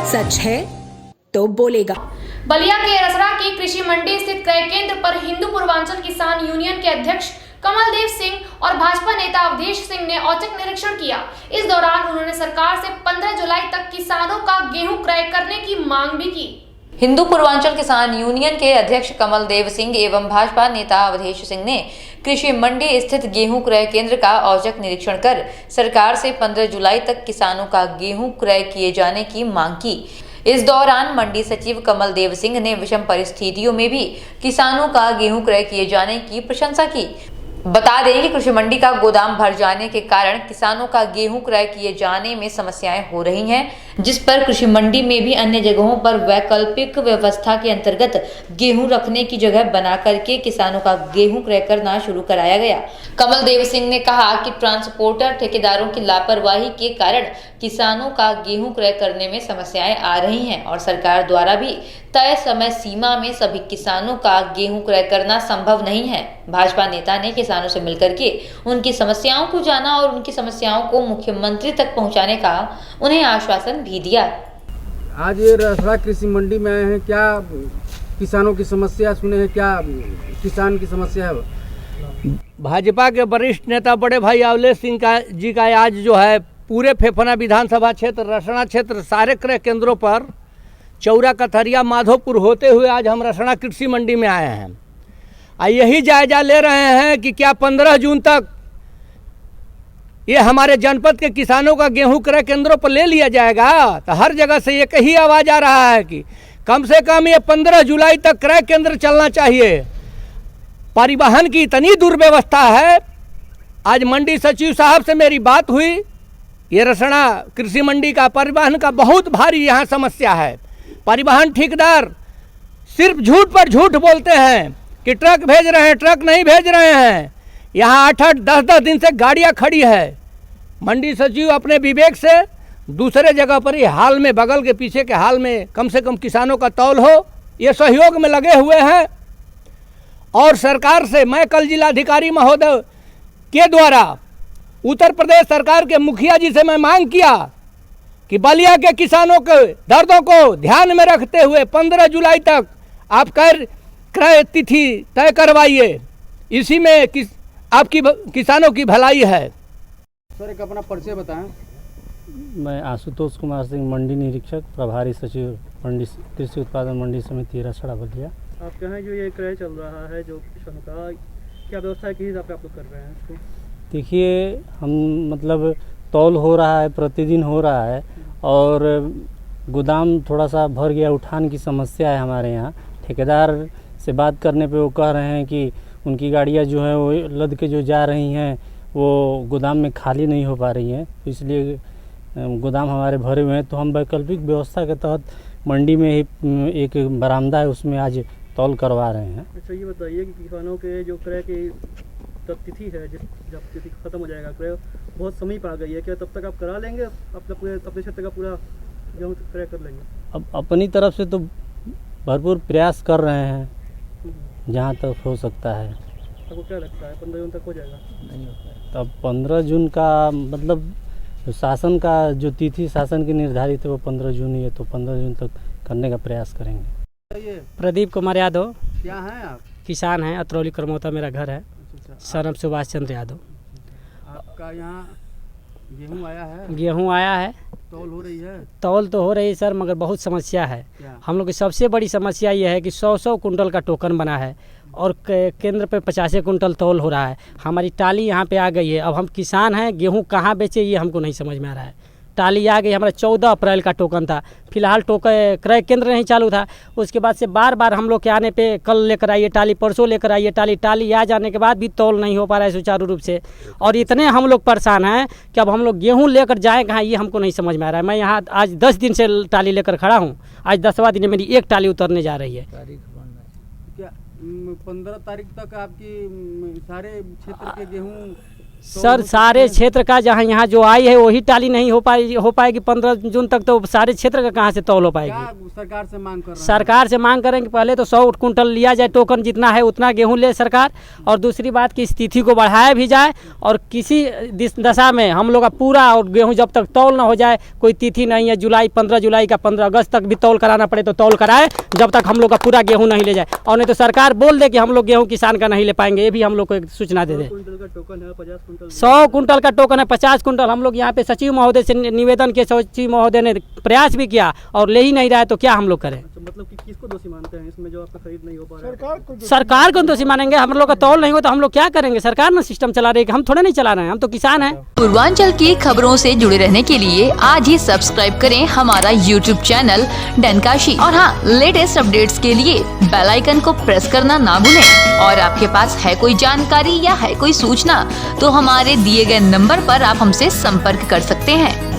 सच है तो बोलेगा। बलिया के रसड़ा की कृषि मंडी स्थित क्रय केंद्र पर हिंदू पूर्वांचल किसान यूनियन के अध्यक्ष कमल देव सिंह और भाजपा नेता अवधेश सिंह ने औचक निरीक्षण किया। इस दौरान उन्होंने सरकार से 15 जुलाई तक किसानों का गेहूं क्रय करने की मांग भी की। हिंदू पूर्वांचल किसान यूनियन के अध्यक्ष कमल देव सिंह एवं भाजपा नेता अवधेश सिंह ने कृषि मंडी स्थित गेहूं क्रय केंद्र का औचक निरीक्षण कर सरकार से 15 जुलाई तक किसानों का गेहूं क्रय किए जाने की मांग की। इस दौरान मंडी सचिव कमल देव सिंह ने विषम परिस्थितियों में भी किसानों का गेहूं क्रय किए जाने की प्रशंसा की। बता दें कि कृषि मंडी का गोदाम भर जाने के कारण किसानों का गेहूं क्रय किए जाने में समस्याएं हो रही हैं, जिस पर कृषि मंडी में भी अन्य जगहों पर वैकल्पिक व्यवस्था के अंतर्गत गेहूं रखने की जगह बना करके किसानों का गेहूं क्रय करना शुरू कराया गया। कमल देव सिंह ने कहा कि ट्रांसपोर्टर ठेकेदारों की लापरवाही के कारण किसानों का गेहूं क्रय करने में समस्याएं आ रही हैं और सरकार द्वारा भी तय समय सीमा में सभी किसानों का गेहूं क्रय करना संभव नहीं है। भाजपा नेता ने किसानों से मिलकर के उनकी समस्याओं को जाना और उनकी समस्याओं को मुख्यमंत्री तक पहुंचाने का उन्हें आश्वासन भी दिया। आज ये रसड़ा कृषि मंडी में आए हैं, क्या किसानों की समस्या सुने हैं, क्या किसान की समस्या है? भाजपा के वरिष्ठ नेता बड़े भाई अवधेश सिंह जी का आज जो है पूरे फेफना विधानसभा क्षेत्र, रसड़ा क्षेत्र, सारे क्रय केंद्रों पर चौरा, कथरिया, माधोपुर होते हुए आज हम रसड़ा कृषि मंडी में आए हैं। यही जायजा ले रहे हैं कि क्या 15 जून तक ये हमारे जनपद के किसानों का गेहूं क्रय केंद्रों पर ले लिया जाएगा। तो हर जगह से एक ही आवाज़ आ रहा है कि कम से कम ये 15 जुलाई तक क्रय केंद्र चलना चाहिए। परिवहन की इतनी दुर्व्यवस्था है। आज मंडी सचिव साहब से मेरी बात हुई। ये रसड़ा कृषि मंडी का परिवहन का बहुत भारी यहाँ समस्या है। परिवहन ठेकेदार सिर्फ झूठ पर झूठ बोलते हैं कि ट्रक भेज रहे हैं, ट्रक नहीं भेज रहे हैं। यहाँ 8-8, 10-10 दिन से गाड़ियाँ खड़ी है। मंडी सचिव अपने विवेक से दूसरे जगह पर ही हाल में, बगल के पीछे के हाल में कम से कम किसानों का तौल हो, ये सहयोग में लगे हुए हैं। और सरकार से मैं कल जिलाधिकारी महोदय के द्वारा उत्तर प्रदेश सरकार के मुखिया जी से मैं मांग किया कि बलिया के किसानों के दर्दों को ध्यान में रखते हुए 15 जुलाई तक आप क्रय तिथि तय करवाइए। इसी में आपकी किसानों की भलाई है। सर एक अपना परिचय बताएं। मैं आशुतोष कुमार सिंह, मंडी निरीक्षक, प्रभारी सचिव, मंडी कृषि उत्पादन मंडी समिति रसड़ा बलिया। आपके यहाँ जो ये क्रय चल रहा है, जो किसानों का क्या व्यवस्था के हिसाब से आप लोग कर रहे हैं इसको? देखिए, हम मतलब तौल हो रहा है, प्रतिदिन हो रहा है और गोदाम थोड़ा सा भर गया, उठान की समस्या है हमारे यहाँ। ठेकेदार से बात करने पे वो कह रहे हैं कि उनकी गाड़ियाँ जो हैं वो लद के जो जा रही हैं वो गोदाम में खाली नहीं हो पा रही हैं, इसलिए गोदाम हमारे भरे हुए हैं। तो हम वैकल्पिक व्यवस्था के तहत मंडी में ही एक बरामदा है, उसमें आज तौल करवा रहे हैं। अच्छा, ये बताइए कि किसानों के जो क्रय की तिथि है, जब तिथि खत्म हो जाएगा, क्रय बहुत समय पर आ गई है, क्या तब तक आप करा लेंगे? अपने क्षेत्र का पूरा गेहूँ क्रय कर लेंगे? अब अपनी तरफ से तो भरपूर प्रयास कर रहे हैं जहाँ तक हो सकता है। आपको क्या लगता है 15 जून तक हो जाएगा? नहीं होता है। तब 15 जून का मतलब शासन का जो तिथि शासन की निर्धारित है वो 15 जून ही है, तो 15 जून तक करने का प्रयास करेंगे। प्रदीप कुमार यादव। क्या हैं आप? किसान हैं, अतरौली करमौता मेरा घर है। सरम सुभाष चंद्र यादव। आपका यहाँ गेहूँ आया है? गेहूँ आया है। तौल हो रही है? तौल तो हो रही है सर, मगर बहुत समस्या है। हम लोग की सबसे बड़ी समस्या ये है कि 100-100 कुंटल का टोकन बना है और केंद्र पे 50 कुंटल तौल हो रहा है। हमारी टाली यहाँ पे आ गई है। अब हम किसान हैं, गेहूँ कहाँ बेचे ये हमको नहीं समझ में आ रहा है। टाली आ गई, हमारा 14 अप्रैल का टोकन था, फिलहाल क्रय केंद्र नहीं चालू था। उसके बाद से बार बार हम लोग के आने पे कल लेकर आइए टाली, परसों लेकर आइए टाली आ जाने के बाद भी तौल नहीं हो पा रहा है सुचारू रूप से। और इतने हम लोग परेशान हैं कि अब हम लोग गेहूँ लेकर जाएँ कहाँ, ये हमको नहीं समझ में आ रहा है। मैं यहाँ आज 10 दिन से टाली लेकर खड़ा हूँ, आज 10वां दिन मेरी एक टाली उतरने जा रही है। क्या 15 तारीख तक आपकी सारे क्षेत्र के गेहूँ सर सारे क्षेत्र का जहाँ यहाँ जो आई है वही टाली नहीं हो पाएगी 15 जून तक, तो सारे क्षेत्र का कहाँ से तौल हो पाएगी। सरकार से मांग कर रहे हैं? सरकार से मांग करेंगे पहले तो 100 कुंटल लिया जाए, टोकन जितना है उतना गेहूं ले सरकार, और दूसरी बात कि इस तिथि को बढ़ाया भी जाए, और किसी दशा में हम लोग का पूरा और गेहूं जब तक तौल ना हो जाए, कोई तिथि नहीं है, 15 जुलाई का 15 अगस्त तक भी तौल कराना पड़े तो तौल कराए, जब तक हम लोग का पूरा गेहूँ नहीं ले जाए। और नहीं तो सरकार बोल दे कि हम लोग गेहूँ किसान का नहीं ले पाएंगे, ये भी हम लोग को एक सूचना दे दे। 100 कुंटल का टोकन है, 50 कुंटल। हम लोग यहाँ पे सचिव महोदय से निवेदन किए, सचिव महोदय ने प्रयास भी किया और ले ही नहीं रहा है, तो क्या हम लोग करें। मतलब कि किसको दोषी मानते हैं इसमें जो आपका खरीद नहीं हो पा रहा है? सरकार को दोषी मानेंगे, हम लोग का तौल नहीं हो तो हम लोग क्या करेंगे। सरकार ना सिस्टम चला रही है, हम थोड़ा नहीं चला रहे हैं, हम तो किसान हैं। पूर्वांचल की खबरों से जुड़े रहने के लिए आज ही सब्सक्राइब करें हमारा YouTube चैनल डनकाशी, और हाँ, लेटेस्ट अपडेट्स के लिए बेल आइकन को प्रेस करना ना भूलें। और आपके पास है कोई जानकारी या है कोई सूचना तो हमारे दिए गए नंबर पर आप हमसे संपर्क कर सकते हैं।